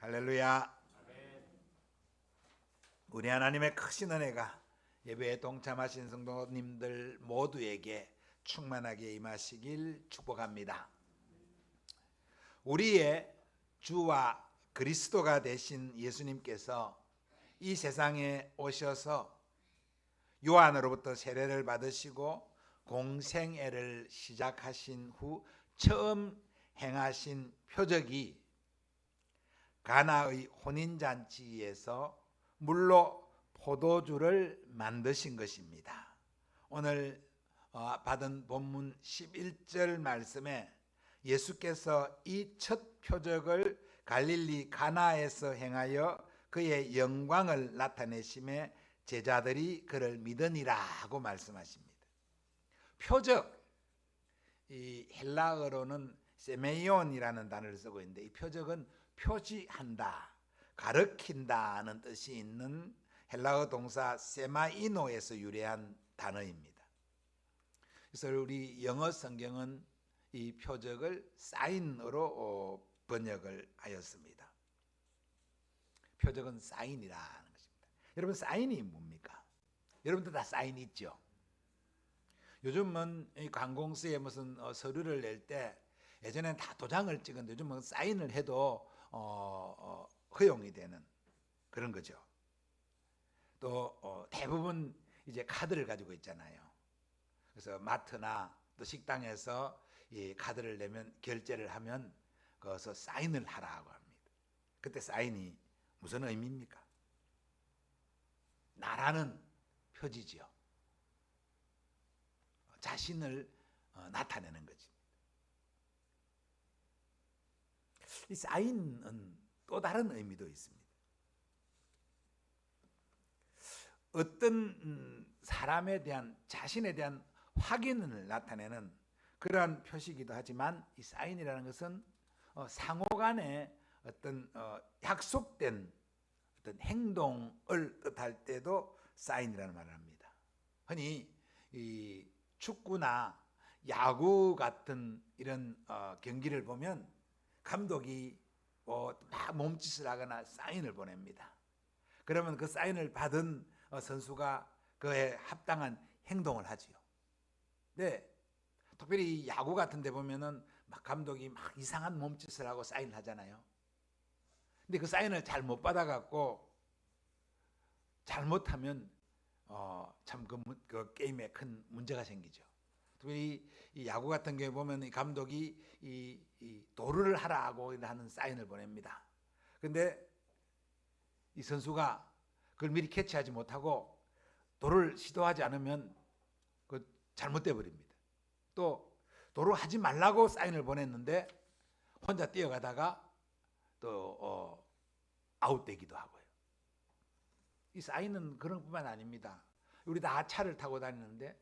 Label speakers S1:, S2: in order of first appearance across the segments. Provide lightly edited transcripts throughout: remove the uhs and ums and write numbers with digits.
S1: 할렐루야. 우리 하나님의 크신 은혜가 예배에 동참하신 성도님들 모두에게 충만하게 임하시길 축복합니다. 우리의 주와 그리스도가 되신 예수님께서 이 세상에 오셔서 요한으로부터 세례를 받으시고 공생애를 시작하신 후 처음 행하신 표적이 가나의 혼인잔치에서 물로 포도주를 만드신 것입니다. 오늘 받은 본문 11절 말씀에 예수께서 이 첫 표적을 갈릴리 가나에서 행하여 그의 영광을 나타내심에 제자들이 그를 믿으니라고 말씀하십니다. 표적, 이 헬라어로는 세메이온이라는 단어를 쓰고 있는데 이 표적은 표지한다, 가르친다는 뜻이 있는 헬라어 동사 세마이노에서 유래한 단어입니다. 그래서 우리 영어 성경은 이 표적을 사인으로 번역을 하였습니다. 표적은 사인이라는 것입니다. 여러분, 사인이 뭡니까? 여러분들 다 사인 있죠? 요즘은 관공서에 무슨 서류를 낼 때 예전에는 다 도장을 찍었는데 요즘은 사인을 해도 허용이 되는 그런 거죠. 또 대부분 이제 카드를 가지고 있잖아요. 그래서 마트나 또 식당에서 이 카드를 내면 결제를 하면 거기서 사인을 하라고 합니다. 그때 사인이 무슨 의미입니까? 나라는 표지지요. 자신을 나타내는 거지. 이 사인은 또 다른 의미도 있습니다. 어떤 사람에 대한, 자신에 대한 확인을 나타내는 그러한 표시이기도 하지만 이 사인이라는 것은 상호간에 어떤 약속된 어떤 행동을 뜻할 때도 사인이라는 말을 합니다. 흔히 이 축구나 야구 같은 이런 경기를 보면 감독이 막 몸짓을 하거나 사인을 보냅니다. 그러면 그 사인을 받은 선수가 그에 합당한 행동을 하지요. 네, 특별히 야구 같은 데 보면은 막 감독이 막 이상한 몸짓을 하고 사인을 하잖아요. 근데 그 사인을 잘 못 받아갖고 잘못하면 참 그 게임에 큰 문제가 생기죠. 특히 이 야구 같은 경우에 보면 이 감독이 이 도루를 하라고 하는 사인을 보냅니다. 근데 이 선수가 그걸 미리 캐치하지 못하고 도루를 시도하지 않으면 그 잘못돼 버립니다. 또 도루 하지 말라고 사인을 보냈는데 혼자 뛰어가다가 또 아웃되기도 하고요. 이 사인은 그런 뿐만 아닙니다. 우리 다 차를 타고 다니는데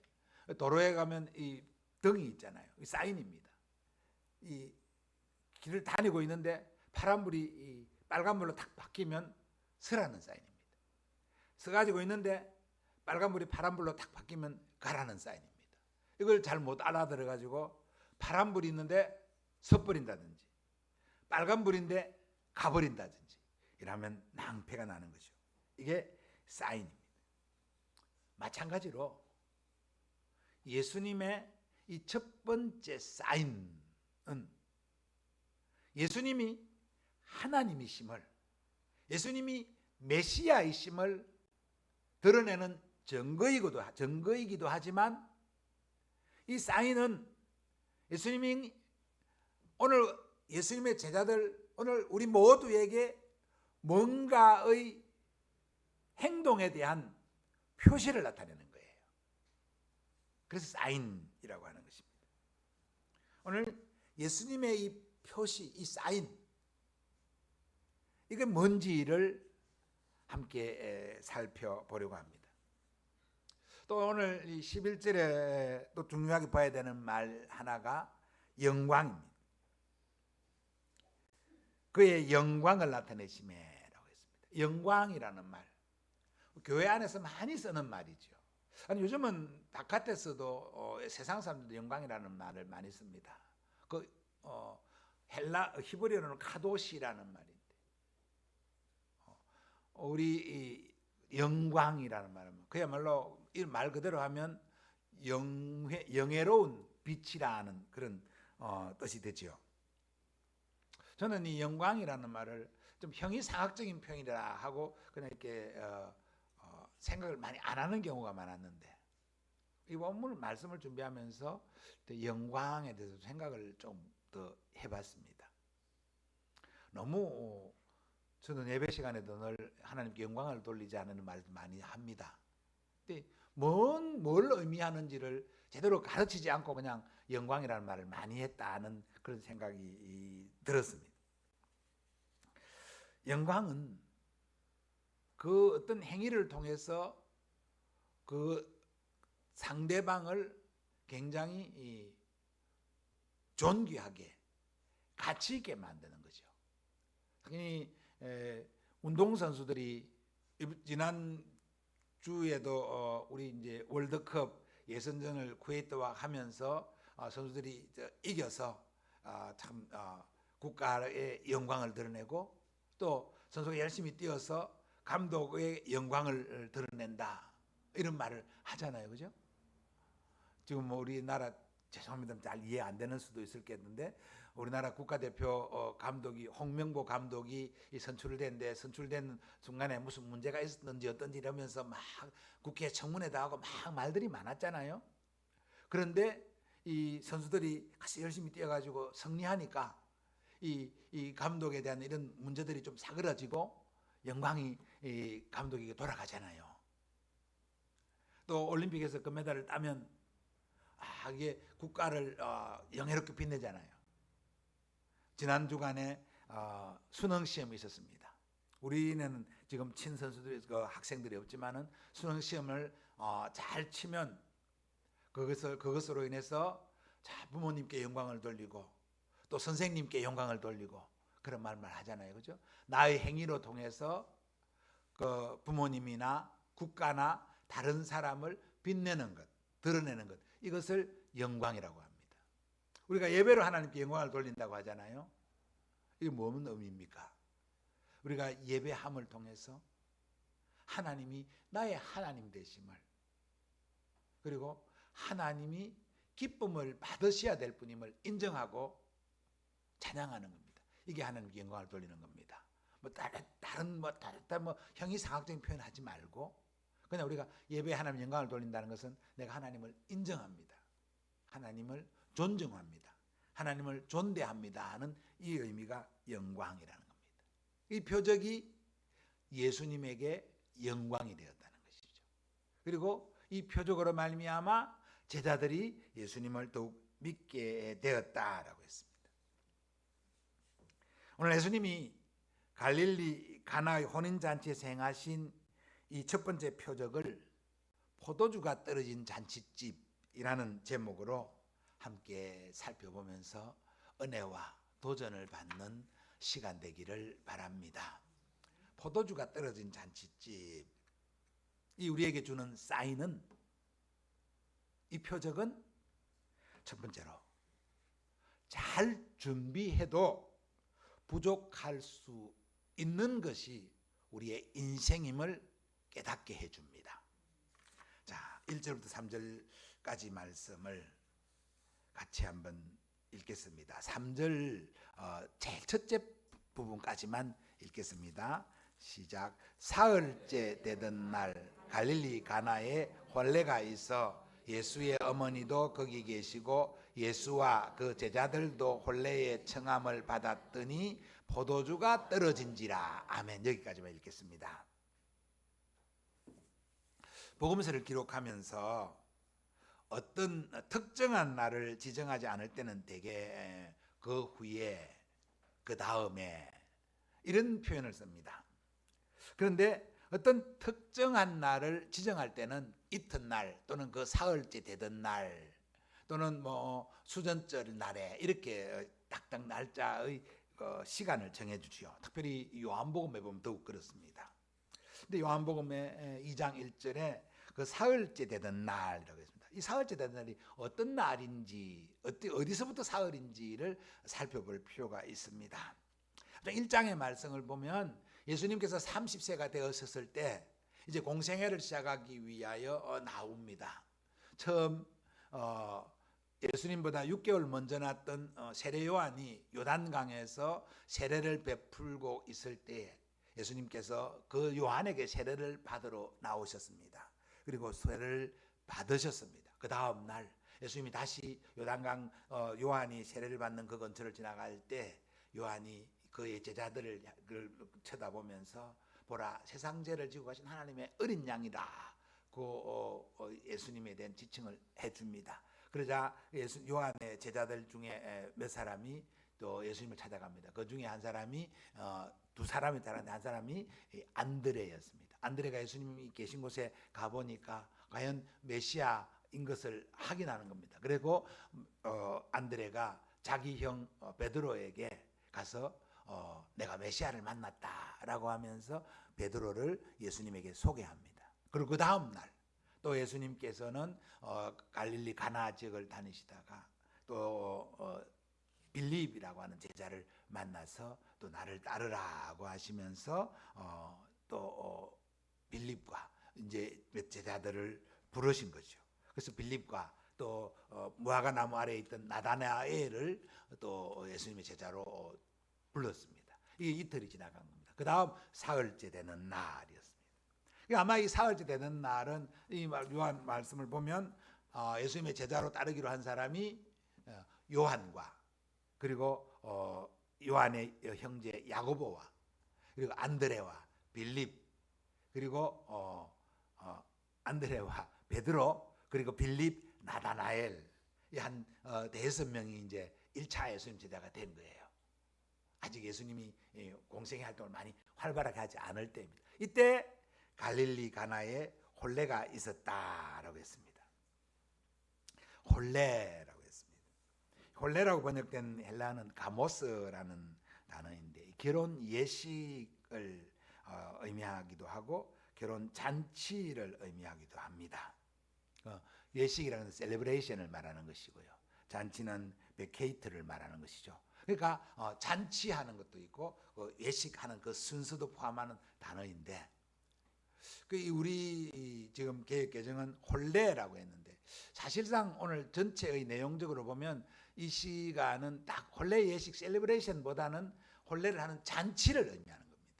S1: 도로에 가면 이 등이 있잖아요. 이 사인입니다. 이 길을 다니고 있는데 파란불이 이 빨간불로 탁 바뀌면 서라는 사인입니다. 서가지고 있는데 빨간불이 파란불로 탁 바뀌면 가라는 사인입니다. 이걸 잘 못 알아들어가지고 파란불이 있는데 서버린다든지 빨간불인데 가버린다든지 이러면 낭패가 나는 거죠. 이게 사인입니다. 마찬가지로 예수님의 이 첫 번째 사인은 예수님이 하나님이심을, 예수님이 메시아이심을 드러내는 증거이기도 하지만 이 사인은 예수님이 오늘 예수님의 제자들, 오늘 우리 모두에게 뭔가의 행동에 대한 표시를 나타내는 거예요. 그래서 사인이라고 하는 것입니다. 오늘 예수님의 이 표시, 이 사인, 이게 뭔지를 함께 살펴보려고 합니다. 또 오늘 이 11절에 또 중요하게 봐야 되는 말 하나가 영광입니다. 그의 영광을 나타내심에라고 했습니다. 영광이라는 말, 교회 안에서 많이 쓰는 말이죠. 아니 요즘은 바깥에서도 세상 사람들도 영광이라는 말을 많이 씁니다. 그 헬라 히브리어로는 카도시라는 말인데 우리 이 영광이라는 말은 그야말로 이 말 그대로 하면 영예로운 빛이라는 그런 뜻이 되죠. 저는 이 영광이라는 말을 좀 형이상학적인 표현이라 하고 그냥 이렇게 생각을 많이 안 하는 경우가 많았는데 이 본문 말씀을 준비하면서 영광에 대해서 생각을 좀 더 해봤습니다. 너무 저는 예배 시간에도 늘 하나님께 영광을 돌리지 않는 말도 많이 합니다. 근데 뭘 의미하는지를 제대로 가르치지 않고 그냥 영광이라는 말을 많이 했다는 그런 생각이 들었습니다. 영광은 그 어떤 행위를 통해서 그 상대방을 굉장히 존귀하게 가치 있게 만드는 거죠. 특히 운동선수들이 지난 주에도 우리 이제 월드컵 예선전을 쿠웨이트와 하면서 선수들이 이겨서 참 국가의 영광을 드러내고 또 선수가 열심히 뛰어서 감독의 영광을 드러낸다 이런 말을 하잖아요, 그죠? 지금 우리나라 죄송합니다, 잘 이해 안 되는 수도 있을겠는데 우리나라 국가대표 감독이 홍명보 감독이 선출된데 선출된 순간에 무슨 문제가 있었는지 어떤지 이러면서 막 국회 청문회도 하고 막 말들이 많았잖아요. 그런데 이 선수들이 같이 열심히 뛰어가지고 승리하니까 이 감독에 대한 이런 문제들이 좀 사그라지고 영광이 이 감독에게 돌아가잖아요. 또 올림픽에서 금메달을 따면 이게 국가를 영예롭게 빛내잖아요. 지난 주간에 수능 시험이 있었습니다. 우리는 지금 친 선수들 학생들이 없지만은 수능 시험을 잘 치면 그것으로 인해서 부모님께 영광을 돌리고 또 선생님께 영광을 돌리고 그런 말만 하잖아요, 그죠? 나의 행위로 통해서 그 부모님이나 국가나 다른 사람을 빛내는 것, 드러내는 것, 이것을 영광이라고 합니다. 우리가 예배로 하나님께 영광을 돌린다고 하잖아요. 이게 무슨 의미입니까? 우리가 예배함을 통해서 하나님이 나의 하나님 되심을, 그리고 하나님이 기쁨을 받으셔야 될 분임을 인정하고 찬양하는 겁니다. 이게 하나님께 영광을 돌리는 겁니다. 다른 형이상학적인 표현하지 말고 그냥 우리가 예배에 하나님 영광을 돌린다는 것은 내가 하나님을 인정합니다. 하나님을 존중합니다. 하나님을 존대합니다 하는 이 의미가 영광이라는 겁니다. 이 표적이 예수님에게 영광이 되었다는 것이죠. 그리고 이 표적으로 말미암아 제자들이 예수님을 더욱 믿게 되었다라고 했습니다. 오늘 예수님이 갈릴리 가나의 혼인잔치에서 행하신 이 첫 번째 표적을 포도주가 떨어진 잔치집이라는 제목으로 함께 살펴보면서 은혜와 도전을 받는 시간 되기를 바랍니다. 포도주가 떨어진 잔치집, 이 우리에게 주는 사인은, 이 표적은 첫 번째로 잘 준비해도 부족할 수 있는 것이 우리의 인생임을 깨닫게 해줍니다. 자, 1절부터 3절까지 말씀을 같이 한번 읽겠습니다. 3절 제일 첫째 부분까지만 읽겠습니다. 시작. 사흘째 되던 날 갈릴리 가나에 혼례가 있어 예수의 어머니도 거기 계시고 예수와 그 제자들도 혼례의 청함을 받았더니 포도주가 떨어진지라. 아멘. 여기까지만 읽겠습니다. 복음서를 기록하면서 어떤 특정한 날을 지정하지 않을 때는 대개 그 후에, 그 다음에 이런 표현을 씁니다. 그런데 어떤 특정한 날을 지정할 때는 이튿날 또는 그 사흘째 되던 날 또는 수전절 날에 이렇게 딱딱 날짜의 시간을 정해주지요. 특별히 요한복음에 보면 더욱 그렇습니다. 근데 요한복음의 2장 1절에 그 사흘째 되던 날이라고 했습니다. 이 사흘째 되던 날이 어떤 날인지, 어디서부터 사흘인지를 살펴볼 필요가 있습니다. 1장의 말씀을 보면 예수님께서 30세가 되었을 때 이제 공생애를 시작하기 위하여 나옵니다. 처음 예수님보다 6개월 먼저 났던 세례 요한이 요단강에서 세례를 베풀고 있을 때에 예수님께서 그 요한에게 세례를 받으러 나오셨습니다. 그리고 세례를 받으셨습니다. 그 다음 날 예수님이 다시 요단강 요한이 세례를 받는 그 근처를 지나갈 때 요한이 그의 제자들을 쳐다보면서 보라, 세상 죄를 지고 가신 하나님의 어린 양이다. 그 예수님에 대한 지칭을 해줍니다. 그러자 요한의 제자들 중에 몇 사람이 또 예수님을 찾아갑니다. 그 중에 한 사람이 두 사람이 따랐는데 한 사람이 안드레였습니다. 안드레가 예수님이 계신 곳에 가보니까 과연 메시아인 것을 확인하는 겁니다. 그리고 안드레가 자기 형 베드로에게 가서 내가 메시아를 만났다라고 하면서 베드로를 예수님에게 소개합니다. 그리고 그 다음 날 또 예수님께서는 갈릴리 가나 지역을 다니시다가 또 빌립이라고 하는 제자를 만나서 또 나를 따르라고 하시면서 또 빌립과 이제 제자들을 부르신 거죠. 그래서 빌립과 또 무화과 나무 아래에 있던 나다나엘을 또 예수님의 제자로 불렀습니다. 이게 이틀이 지나간 겁니다. 그 다음 사흘째 되는 날이었습니다. 아마 이 사흘째 되는 날은 이 요한 말씀을 보면 예수님의 제자로 따르기로 한 사람이 요한과 그리고 요한의 형제 야고보와 그리고 안드레와 빌립 그리고 안드레와 베드로 그리고 빌립 나다나엘 이 한 5명이 이제 1차 예수님 제자가 된 거예요. 아직 예수님이 공생의 활동을 많이 활발하게 하지 않을 때입니다. 이때 갈릴리 가나에 혼례가 있었다라고 했습니다. 혼례라고 했습니다. 혼례라고 번역된 헬라어는 가모스라는 단어인데 결혼 예식을 의미하기도 하고 결혼 잔치를 의미하기도 합니다. 예식이라는 셀레브레이션을 말하는 것이고요. 잔치는 베케이트를 말하는 것이죠. 그러니까 잔치하는 것도 있고 예식하는 그 순서도 포함하는 단어인데 우리 지금 개역 개정은 혼례라고 했는데 사실상 오늘 전체의 내용적으로 보면 이 시간은 딱 혼례 예식 셀레브레이션보다는 혼례를 하는 잔치를 의미하는 겁니다.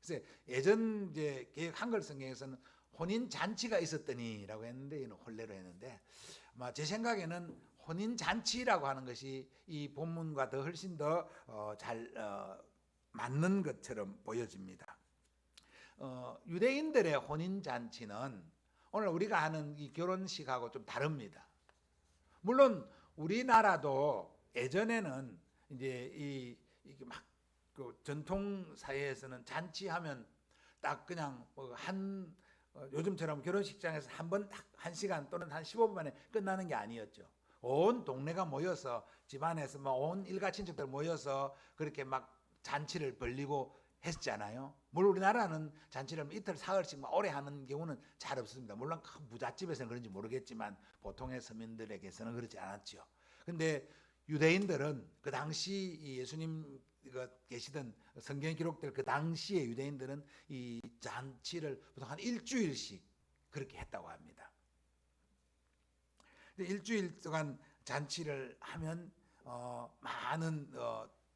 S1: 그래서 예전 이제 개역 한글 성경에서는 혼인 잔치가 있었더니라고 했는데 이는 혼례로 했는데 아마 제 생각에는 혼인 잔치라고 하는 것이 이 본문과 더 훨씬 더 잘 맞는 것처럼 보여집니다. 유대인들의 혼인 잔치는 오늘 우리가 하는 이 결혼식하고 좀 다릅니다. 물론 우리나라도 예전에는 이제 이게 막 그 전통 사회에서는 잔치하면 딱 그냥 요즘처럼 결혼식장에서 한 번 딱 1시간 또는 한 15분 만에 끝나는 게 아니었죠. 온 동네가 모여서 집안에서 온 일가 친척들 모여서 그렇게 막 잔치를 벌리고 했잖아요. 물론 우리나라는 잔치를 이틀 사흘씩 막 오래 하는 경우는 잘 없습니다. 물론 큰 부잣집에서는 그런지 모르겠지만 보통의 서민들에게서는 그렇지 않았죠. 근데 유대인들은 그 당시 예수님 계시던 성경에 기록될 그 당시에 유대인들은 이 잔치를 보통 한 일주일씩 그렇게 했다고 합니다. 일주일 동안 잔치를 하면 많은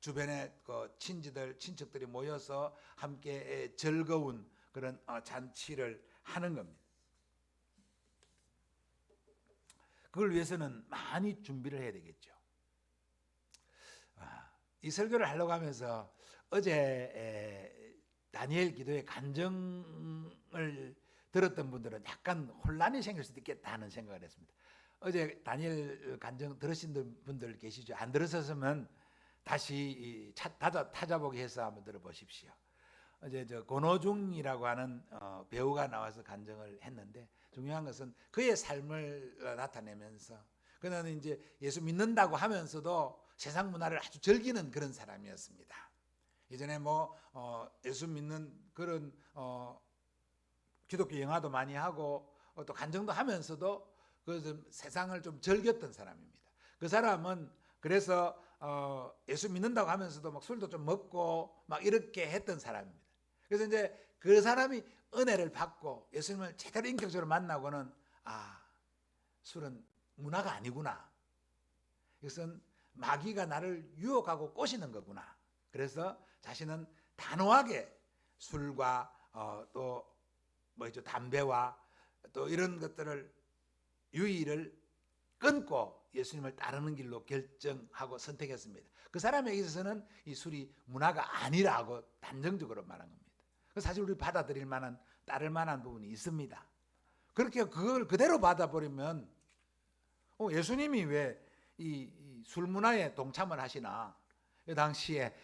S1: 주변의 친척들이 모여서 함께 즐거운 그런 잔치를 하는 겁니다. 그걸 위해서는 많이 준비를 해야 되겠죠. 이 설교를 하려고 하면서 어제 다니엘 기도의 간증을 들었던 분들은 약간 혼란이 생길 수도 있겠다 하는 생각을 했습니다. 어제 다니엘 간증 들으신 분들 계시죠? 안 들으셨으면 다시 찾아보기 해서 한번 들어보십시오. 어제 권호중이라고 하는 배우가 나와서 간증을 했는데 중요한 것은 그의 삶을 나타내면서 그는 이제 예수 믿는다고 하면서도 세상 문화를 아주 즐기는 그런 사람이었습니다. 예전에 예수 믿는 그런 기독교 영화도 많이 하고 또 간증도 하면서도 그 세상을 좀 즐겼던 사람입니다. 그 사람은 그래서 예수 믿는다고 하면서도 막 술도 좀 먹고 막 이렇게 했던 사람입니다. 그래서 이제 그 사람이 은혜를 받고 예수님을 제대로 인격적으로 만나고는 술은 문화가 아니구나. 이것은 마귀가 나를 유혹하고 꼬시는 거구나. 그래서 자신은 단호하게 술과 또 뭐죠, 담배와 또 이런 것들을 유의를 끊고 예수님을 따르는 길로 결정하고 선택했습니다. 그 사람에게 있어서는 이 술이 문화가 아니라고 단정적으로 말한 겁니다. 사실 우리 받아들일 만한, 따를 만한 부분이 있습니다. 그렇게 그걸 그대로 받아버리면 예수님이 왜 이 술 문화에 동참을 하시나? 그 당시에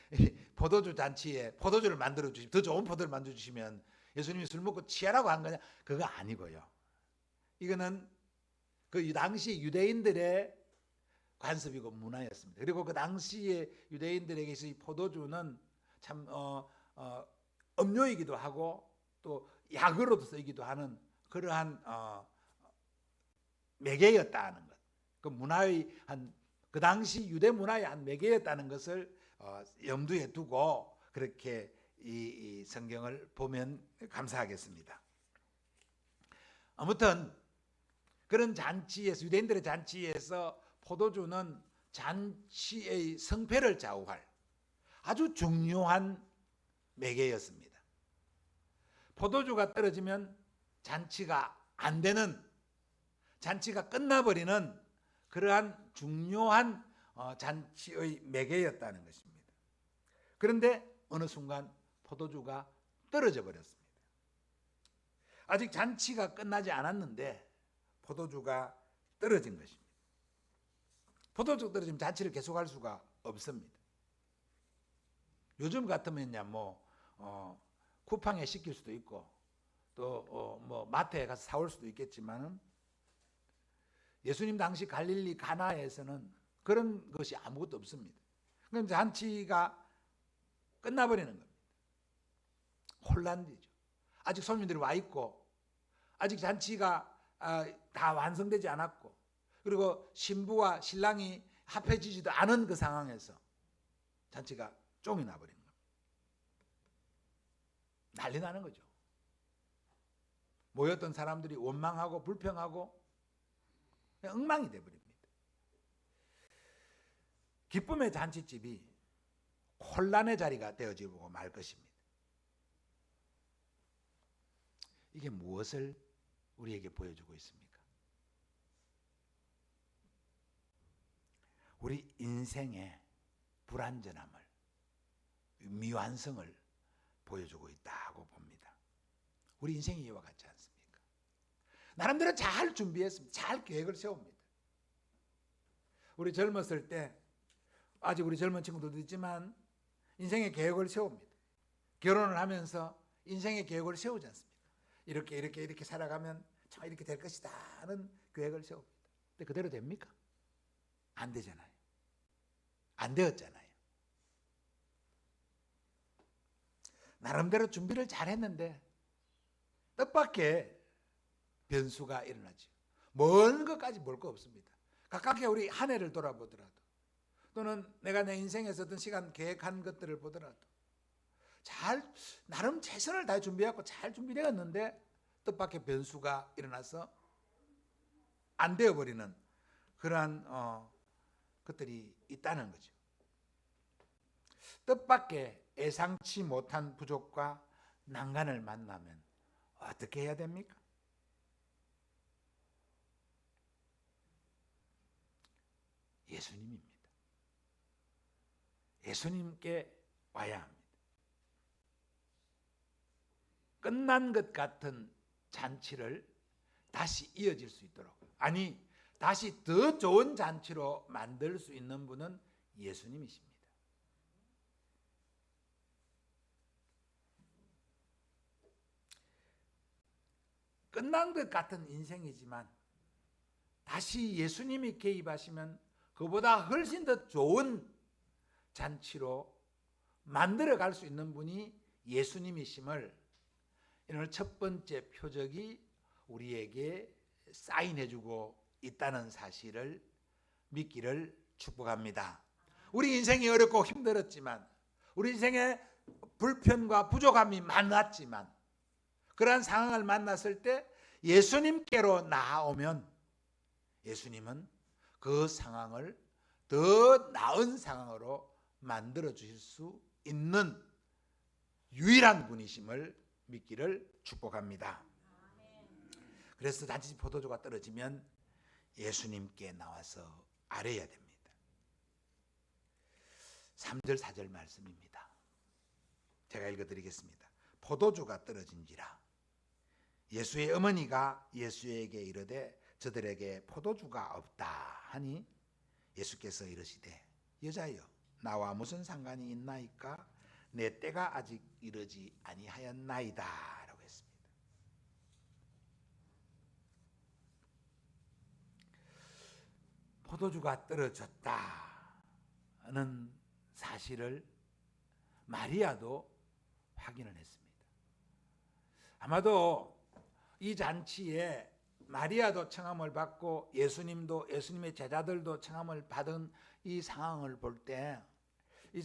S1: 포도주 잔치에 포도주를 만들어 주시면, 더 좋은 포도를 만들어 주시면 예수님이 술 먹고 취하라고 한 거냐? 그거 아니고요. 이거는 그 당시 유대인들의 관습이고 문화였습니다. 그리고 그 당시에 유대인들에게 이 포도주는 참 음료이기도 하고 또 약으로도 쓰이기도 하는 그러한 매개였다는 것. 그 문화의 그 당시 유대 문화의 한 매개였다는 것을 염두에 두고 그렇게 이 성경을 보면 감사하겠습니다. 아무튼 그런 잔치에서, 유대인들의 잔치에서 포도주는 잔치의 성패를 좌우할 아주 중요한 매개였습니다. 포도주가 떨어지면 잔치가 안 되는, 잔치가 끝나버리는 그러한 중요한 잔치의 매개였다는 것입니다. 그런데 어느 순간 포도주가 떨어져 버렸습니다. 아직 잔치가 끝나지 않았는데 포도주가 떨어진 것입니다. 포도주가 떨어지면 잔치를 계속할 수가 없습니다. 요즘 같으면요, 쿠팡에 시킬 수도 있고 또 마트에 가서 사올 수도 있겠지만은 예수님 당시 갈릴리 가나에서는 그런 것이 아무것도 없습니다. 그럼 잔치가 끝나버리는 겁니다. 혼란되죠. 아직 손님들이 와 있고 아직 잔치가 다 완성되지 않았고, 그리고 신부와 신랑이 합해지지도 않은 그 상황에서 잔치가 쫑이 나버리는 겁니다. 난리 나는 거죠. 모였던 사람들이 원망하고 불평하고 그냥 엉망이 되어버립니다. 기쁨의 잔치집이 혼란의 자리가 되어지고 말 것입니다. 이게 무엇을 우리에게 보여주고 있습니까? 우리 인생의 불완전함을, 미완성을 보여주고 있다고 봅니다. 우리 인생이 이와 같지 않습니까? 나름대로 잘 준비했습니다. 잘 계획을 세웁니다. 우리 젊었을 때, 아직 우리 젊은 친구들도 있지만 인생의 계획을 세웁니다. 결혼을 하면서 인생의 계획을 세우지 않습니까? 이렇게 살아가면 참 이렇게 될 것이다 하는 계획을 세웁니다. 근데 그대로 됩니까? 안 되잖아요. 안 되었잖아요. 나름대로 준비를 잘 했는데 뜻밖의 변수가 일어나죠. 먼 것까지 볼 거 없습니다. 가깝게 우리 한 해를 돌아보더라도, 또는 내가 내 인생에서 어떤 시간 계획한 것들을 보더라도 나름 최선을 다해 준비하고 잘 준비되었는데 뜻밖의 변수가 일어나서 안 되어버리는 그러한 것들이 있다는 거죠. 뜻밖의 예상치 못한 부족과 난간을 만나면 어떻게 해야 됩니까? 예수님입니다. 예수님께 와야 합니다. 끝난 것 같은 잔치를 다시 이어질 수 있도록, 아니 다시 더 좋은 잔치로 만들 수 있는 분은 예수님이십니다. 끝난 것 같은 인생이지만 다시 예수님이 개입하시면 그보다 훨씬 더 좋은 잔치로 만들어 갈 수 있는 분이 예수님이심을 오늘 첫 번째 표적이 우리에게 사인해주고 있다는 사실을 믿기를 축복합니다. 우리 인생이 어렵고 힘들었지만, 우리 인생에 불편과 부족함이 많았지만 그러한 상황을 만났을 때 예수님께로 나아오면 예수님은 그 상황을 더 나은 상황으로 만들어 주실 수 있는 유일한 분이심을 믿기를 축복합니다. 그래서 잔치 포도주가 떨어지면 예수님께 나와서 아뢰야 됩니다. 3절 4절 말씀입니다. 제가 읽어드리겠습니다. 포도주가 떨어진지라 예수의 어머니가 예수에게 이르되 저들에게 포도주가 없다 하니 예수께서 이르시되 여자여 나와 무슨 상관이 있나이까 내 때가 아직 이르지 아니하였나이다 라고 했습니다. 포도주가 떨어졌다는 사실을 마리아도 확인을 했습니다. 아마도 이 잔치에 마리아도 청함을 받고 예수님의 제자들도 청함을 받은 이 상황을 볼 때 이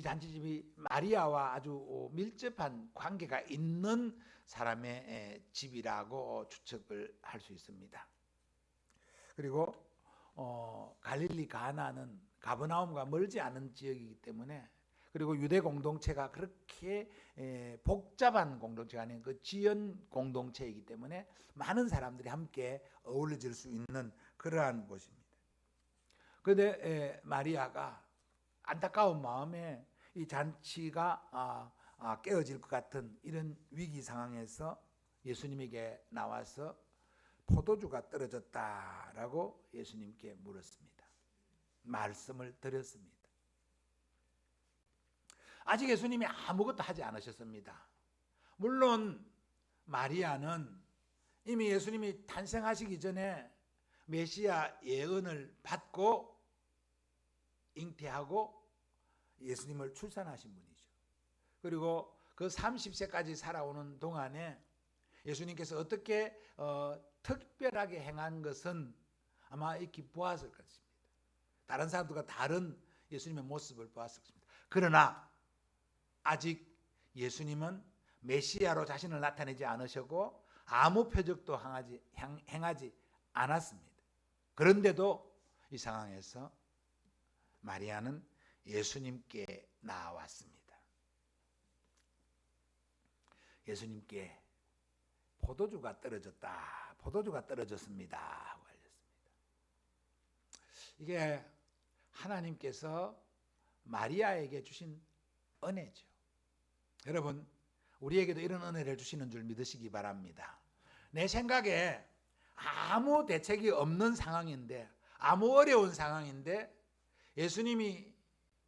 S1: 잔치집이 마리아와 아주 밀접한 관계가 있는 사람의 집이라고 추측을 할 수 있습니다. 그리고 갈릴리 가나는 가버나움과 멀지 않은 지역이기 때문에 그리고 유대 공동체가 그렇게 복잡한 공동체가 아닌 그 지연 공동체이기 때문에 많은 사람들이 함께 어울려질 수 있는 그러한 곳입니다. 그런데 마리아가 안타까운 마음에 이 잔치가 깨어질 것 같은 이런 위기 상황에서 예수님에게 나와서 포도주가 떨어졌다라고 예수님께 물었습니다. 말씀을 드렸습니다. 아직 예수님이 아무것도 하지 않으셨습니다. 물론 마리아는 이미 예수님이 탄생하시기 전에 메시아 예언을 받고 잉태하고 예수님을 출산하신 분이죠. 그리고 그 30세까지 살아오는 동안에 예수님께서 어떻게 특별하게 행한 것은 아마 익히 보았을 것입니다. 다른 사람들과 다른 예수님의 모습을 보았을 것입니다. 그러나 아직 예수님은 메시아로 자신을 나타내지 않으셨고 아무 표적도 행하지 않았습니다. 그런데도 이 상황에서 마리아는 예수님께 나왔습니다. 예수님께 포도주가 떨어졌다. 포도주가 떨어졌습니다. 하고 알렸습니다. 이게 하나님께서 마리아에게 주신 은혜죠. 여러분, 우리에게도 이런 은혜를 주시는 줄 믿으시기 바랍니다. 내 생각에 아무 대책이 없는 상황인데, 아무 어려운 상황인데 예수님이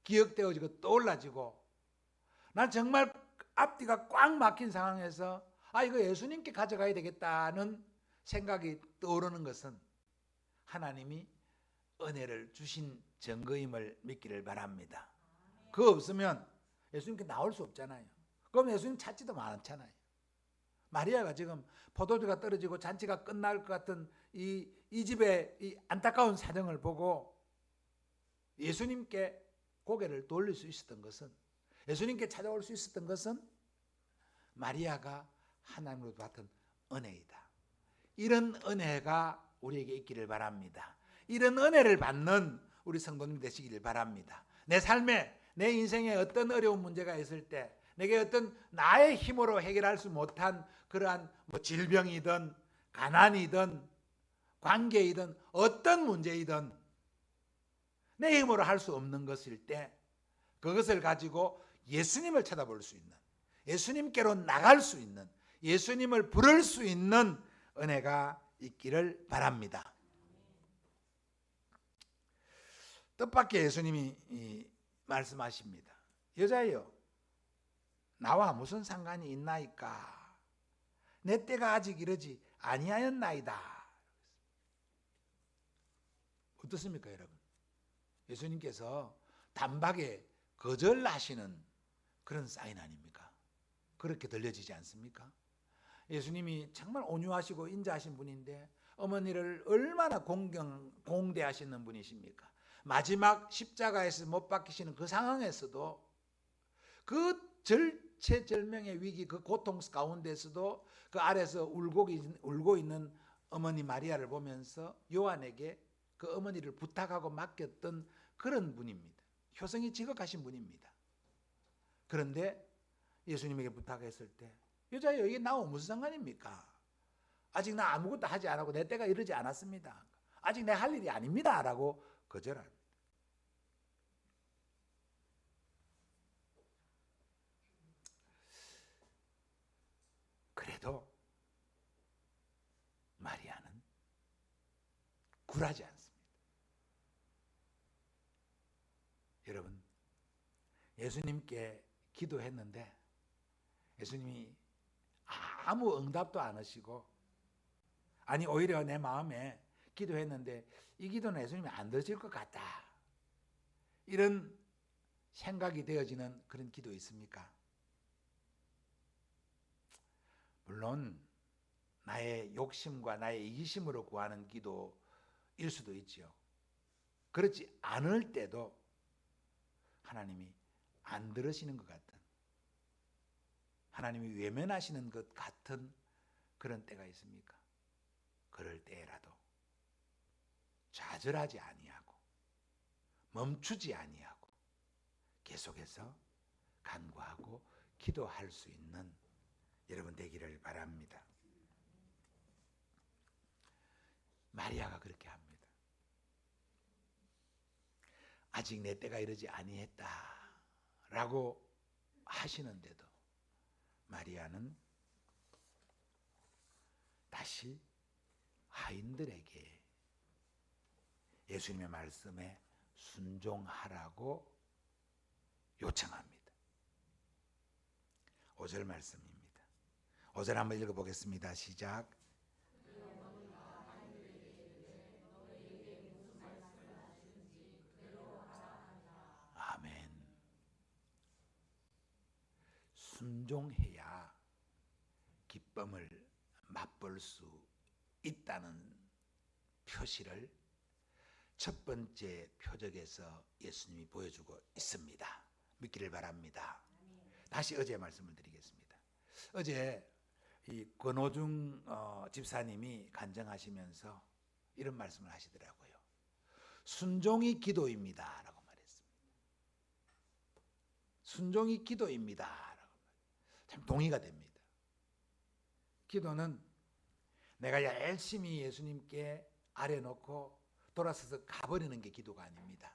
S1: 기억되어지고 떠올라지고 난 정말 앞뒤가 꽉 막힌 상황에서 이거 예수님께 가져가야 되겠다는 생각이 떠오르는 것은 하나님이 은혜를 주신 증거임을 믿기를 바랍니다. 그거 없으면 예수님께 나올 수 없잖아요. 그럼 예수님 찾지도 않잖아요. 마리아가 지금 포도주가 떨어지고 잔치가 끝날 것 같은 이 집의 이 안타까운 사정을 보고 예수님께 고개를 돌릴 수 있었던 것은, 예수님께 찾아올 수 있었던 것은 마리아가 하나님으로부터 받은 은혜이다. 이런 은혜가 우리에게 있기를 바랍니다. 이런 은혜를 받는 우리 성도님 되시기를 바랍니다. 내 삶에, 내 인생에 어떤 어려운 문제가 있을 때 내게 어떤 나의 힘으로 해결할 수 못한 그러한 질병이든 가난이든 관계이든 어떤 문제이든 내 힘으로 할 수 없는 것일 때 그것을 가지고 예수님을 찾아볼 수 있는, 예수님께로 나갈 수 있는, 예수님을 부를 수 있는 은혜가 있기를 바랍니다. 뜻밖의 예수님이 말씀하십니다. 여자여, 나와 무슨 상관이 있나이까? 내 때가 아직 이르지 아니하였나이다. 어떻습니까, 여러분? 예수님께서 단박에 거절하시는 그런 사인 아닙니까? 그렇게 들려지지 않습니까? 예수님이 정말 온유하시고 인자하신 분인데 어머니를 얼마나 공대하시는 분이십니까? 마지막 십자가에서 못 박히시는 그 상황에서도 그 절체절명의 위기, 그 고통 가운데서도 그 아래서 울고 있는 어머니 마리아를 보면서 요한에게 그 어머니를 부탁하고 맡겼던 그런 분입니다. 효성이 지극하신 분입니다. 그런데 예수님에게 부탁했을 때 여자여, 이게 나와 무슨 상관입니까? 아직 나 아무것도 하지 않았고 내 때가 이르지 않았습니다. 아직 내 할 일이 아닙니다 라고 거절합니다. 그래도 마리아는 굴하지 않습니다. 여러분, 예수님께 기도했는데 예수님이 아무 응답도 안 하시고, 아니 오히려 내 마음에 기도했는데 이 기도는 예수님이 안 들으실 것 같다, 이런 생각이 되어지는 그런 기도 있습니까? 물론 나의 욕심과 나의 이기심으로 구하는 기도일 수도 있지요. 그렇지 않을 때도 하나님이 안 들으시는 것 같은, 하나님이 외면하시는 것 같은 그런 때가 있습니까? 그럴 때라도 좌절하지 아니하고 멈추지 아니하고 계속해서 간구하고 기도할 수 있는 여러분 되기를 바랍니다. 마리아가 그렇게 합니다. 아직 내 때가 이르지 아니했다 라고 하시는데도 마리아는 다시 하인들에게 예수님의 말씀에 순종하라고 요청합니다. 5절 말씀입니다. 5절 한번 읽어보겠습니다. 시작. 아멘. 순종해야 기쁨을 맛볼 수 있다는 표시를 첫 번째 표적에서 예수님이 보여주고 있습니다. 믿기를 바랍니다. 다시 어제 말씀을 드리겠습니다. 어제 이 권호중 집사님이 간증하시면서 이런 말씀을 하시더라고요. 순종이 기도입니다 라고 말했습니다. 순종이 기도입니다 라고. 참 동의가 됩니다. 기도는 내가 열심히 예수님께 아뢰놓고 돌아서서 가버리는 게 기도가 아닙니다.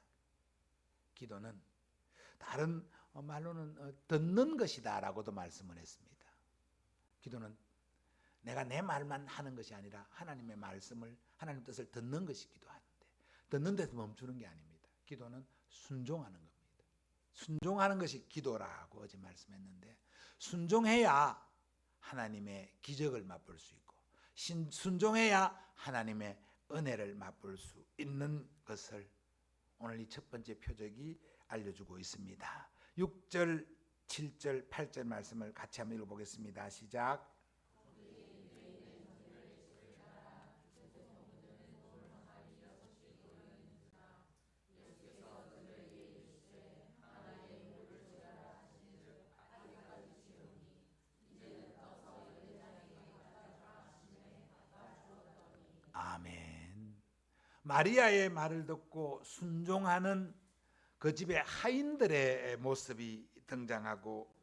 S1: 기도는 다른 말로는 듣는 것이다 라고도 말씀을 했습니다. 기도는 내가 내 말만 하는 것이 아니라 하나님의 말씀을, 하나님 뜻을 듣는 것이 기도하는데, 듣는 데서 멈추는 게 아닙니다. 기도는 순종하는 겁니다. 순종하는 것이 기도라고 어제 말씀했는데, 순종해야 하나님의 기적을 맛볼 수 있고 순종해야 하나님의 은혜를 맛볼 수 있는 것을 오늘 이 첫 번째 표적이 알려주고 있습니다. 6절, 7절, 8절 말씀을 같이 한번 읽어보겠습니다. 시작. 아멘. 마리아의 말을 듣고 순종하는 그 집의 하인들의 모습이 등장하고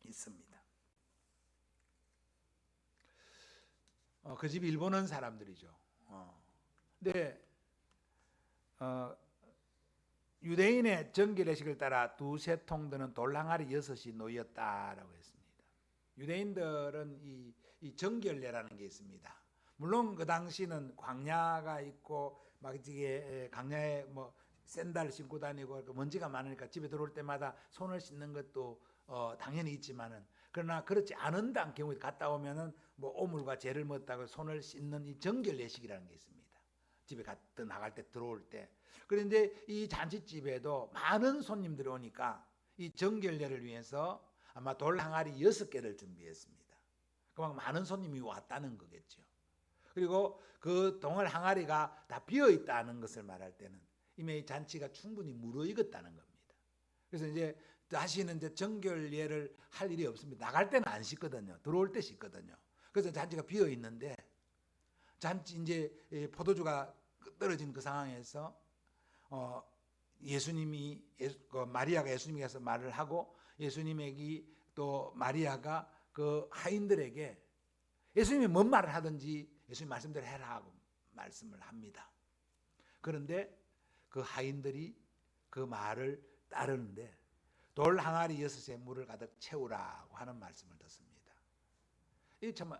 S1: 있습니다. 그 집이 일본은 사람들이죠. 근데 유대인의 정결례식을 따라 두세 통 드는 돌항아리 6이 놓였다라고 했습니다. 유대인들은 이 정결례라는 게 있습니다. 물론 그 당시는 광야가 있고 막 이게 광야에 뭐 샌들 신고 다니고 먼지가 많으니까 집에 들어올 때마다 손을 씻는 것도 당연히 있지만은, 그러나 그렇지 않은 경우에 갔다 오면은 뭐 오물과 재를 먹다가 손을 씻는 이 정결 예식이라는 게 있습니다. 집에 갔든 나갈 때 들어올 때. 그런데 이 잔치집에도 많은 손님들이 오니까 이 정결례를 위해서 아마 돌 항아리 6개를 준비했습니다. 그만큼 많은 손님이 왔다는 거겠죠. 그리고 그 동을 항아리가 다 비어 있다는 것을 말할 때는 이미 잔치가 충분히 무르익었다는 겁니다. 그래서 이제 다시는 이제 정결례를 할 일이 없습니다. 나갈 때는 안 씻거든요. 들어올 때 씻거든요. 그래서 잔치가 비어 있는데 잔치 이제 포도주가 떨어진 그 상황에서 예수님이 마리아가 예수님께서 말을 하고 예수님에게 또 마리아가 그 하인들에게 예수님이 뭔 말을 하든지 예수님 말씀대로 해라 하고 말씀을 합니다. 그런데 그 하인들이 그 말을 따르는데 돌 항아리 6에 물을 가득 채우라고 하는 말씀을 듣습니다. 이게 참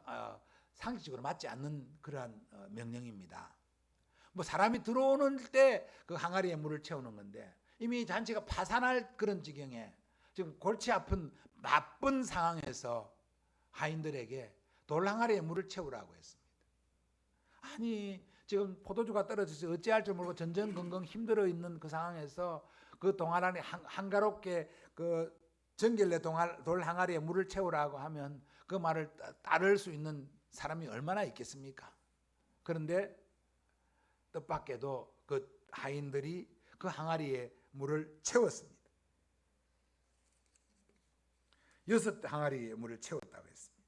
S1: 상식적으로 맞지 않는 그러한 명령입니다. 뭐 사람이 들어오는 때 그 항아리에 물을 채우는 건데 이미 잔치가 파산할 그런 지경에 지금 골치 아픈 나쁜 상황에서 하인들에게 돌 항아리에 물을 채우라고 했습니다. 아니 지금 포도주가 떨어져서 어찌할 줄 모르고 전전긍긍 힘들어 있는 그 상황에서 그 동안 안에 한가롭게 그 정결례 돌 항아리에 물을 채우라고 하면 그 말을 따를 수 있는 사람이 얼마나 있겠습니까? 그런데 뜻밖에도 그 하인들이 그 항아리에 물을 채웠습니다. 6항아리에 물을 채웠다고 했습니다.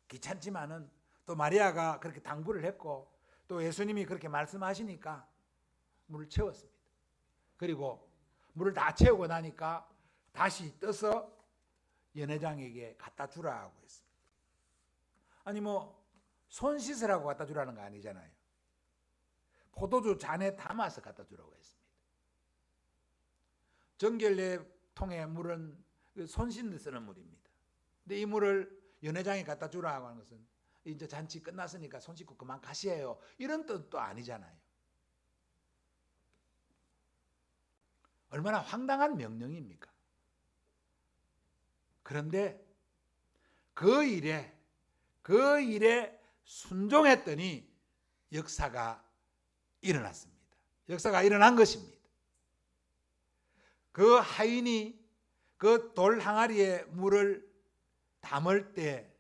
S1: 귀찮지만은 또 마리아가 그렇게 당부를 했고 또 예수님이 그렇게 말씀하시니까 물을 채웠습니다. 그리고 물을 다 채우고 나니까 다시 떠서 연회장에게 갖다 주라고 했습니다. 아니 뭐 손 씻으라고 갖다 주라는 거 아니잖아요. 포도주 잔에 담아서 갖다 주라고 했습니다. 정결례 통의 물은 손 씻는 데 쓰는 물입니다. 근데 이 물을 연회장에 갖다 주라고 하는 것은 이제 잔치 끝났으니까 손 씻고 그만 가시에요. 이런 뜻도 아니잖아요. 얼마나 황당한 명령입니까? 그런데 그 일에 순종했더니 역사가 일어났습니다. 역사가 일어난 것입니다. 그 하인이 그 돌 항아리에 물을 담을 때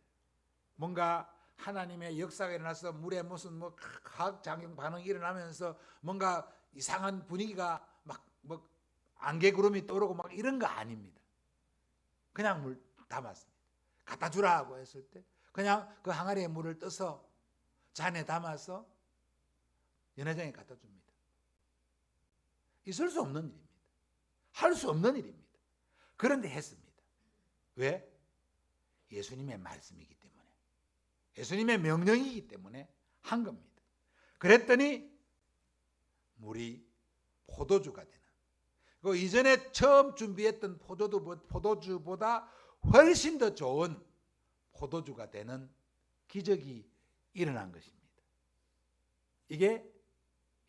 S1: 뭔가 하나님의 역사가 일어나서 물에 무슨 뭐 화학작용 반응이 일어나면서 뭔가 이상한 분위기가 막 안개구름이 떠오르고 막 이런 거 아닙니다. 그냥 물 담았습니다. 갖다 주라고 했을 때 그냥 그 항아리에 물을 떠서 잔에 담아서 연회장에 갖다 줍니다. 있을 수 없는 일입니다. 할 수 없는 일입니다. 그런데 했습니다. 왜? 예수님의 말씀이기 때문에, 예수님의 명령이기 때문에 한 겁니다. 그랬더니 물이 포도주가 되는, 그 이전에 처음 준비했던 포도주보다 훨씬 더 좋은 포도주가 되는 기적이 일어난 것입니다. 이게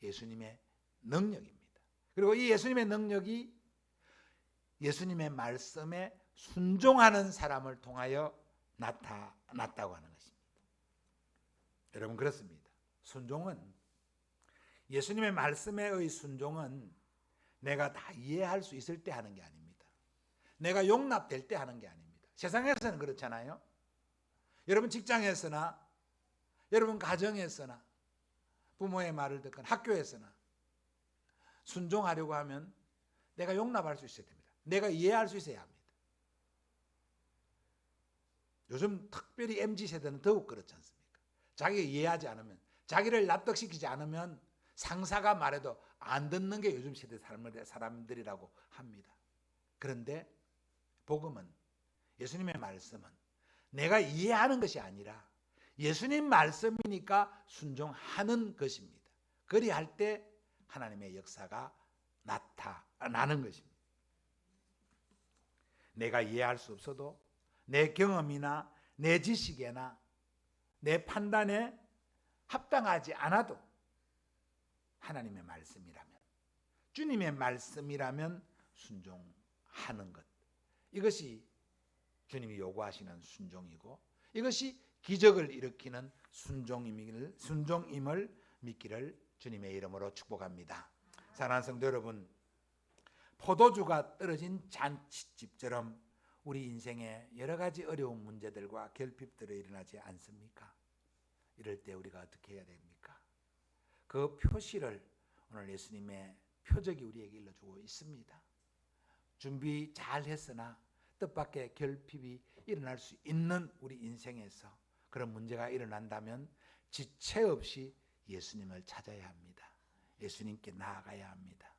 S1: 예수님의 능력입니다. 그리고 이 예수님의 능력이 예수님의 말씀에 순종하는 사람을 통하여 나타났다고 하는 것입니다. 여러분 그렇습니다. 순종은, 예수님의 말씀의 순종은 내가 다 이해할 수 있을 때 하는 게 아닙니다. 내가 용납될 때 하는 게 아닙니다. 세상에서는 그렇잖아요. 여러분 직장에서나 여러분 가정에서나 부모의 말을 듣거나 학교에서나 순종하려고 하면 내가 용납할 수 있어야 됩니다. 내가 이해할 수 있어야 합니다. 요즘 특별히 MZ세대는 더욱 그렇지 않습니까? 자기가 이해하지 않으면, 자기를 납득시키지 않으면 상사가 말해도 안 듣는 게 요즘 세대 사람들이라고 합니다. 그런데 복음은, 예수님의 말씀은 내가 이해하는 것이 아니라 예수님 말씀이니까 순종하는 것입니다. 그리할 때 하나님의 역사가 나타나는 것입니다. 내가 이해할 수 없어도 내 경험이나 내 지식에나 내 판단에 합당하지 않아도 하나님의 말씀이라면, 주님의 말씀이라면 순종하는 것, 이것이 주님이 요구하시는 순종이고 이것이 기적을 일으키는 순종임을 믿기를 주님의 이름으로 축복합니다. 사랑하는 성도 여러분, 포도주가 떨어진 잔치집처럼 우리 인생에 여러 가지 어려운 문제들과 결핍들이 일어나지 않습니까? 이럴 때 우리가 어떻게 해야 됩니까? 그 표시를 오늘 예수님의 표적이 우리에게 일러주고 있습니다. 준비 잘 했으나 뜻밖의 결핍이 일어날 수 있는 우리 인생에서 그런 문제가 일어난다면 지체 없이 예수님을 찾아야 합니다. 예수님께 나아가야 합니다.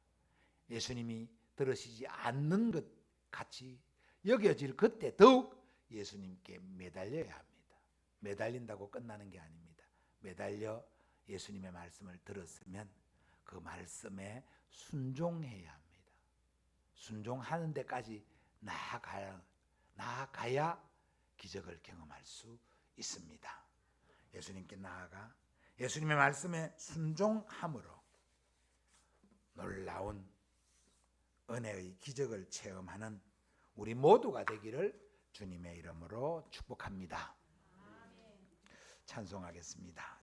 S1: 예수님이 들으시지 않는 것 같이 여겨질 그때 더욱 예수님께 매달려야 합니다. 매달린다고 끝나는 게 아닙니다. 매달려 예수님의 말씀을 들었으면 그 말씀에 순종해야 합니다. 순종하는 데까지 나아가야 기적을 경험할 수 있습니다. 예수님께 나아가 예수님의 말씀에 순종함으로 놀라운 은혜의 기적을 체험하는 우리 모두가 되기를 주님의 이름으로 축복합니다. 찬송하겠습니다.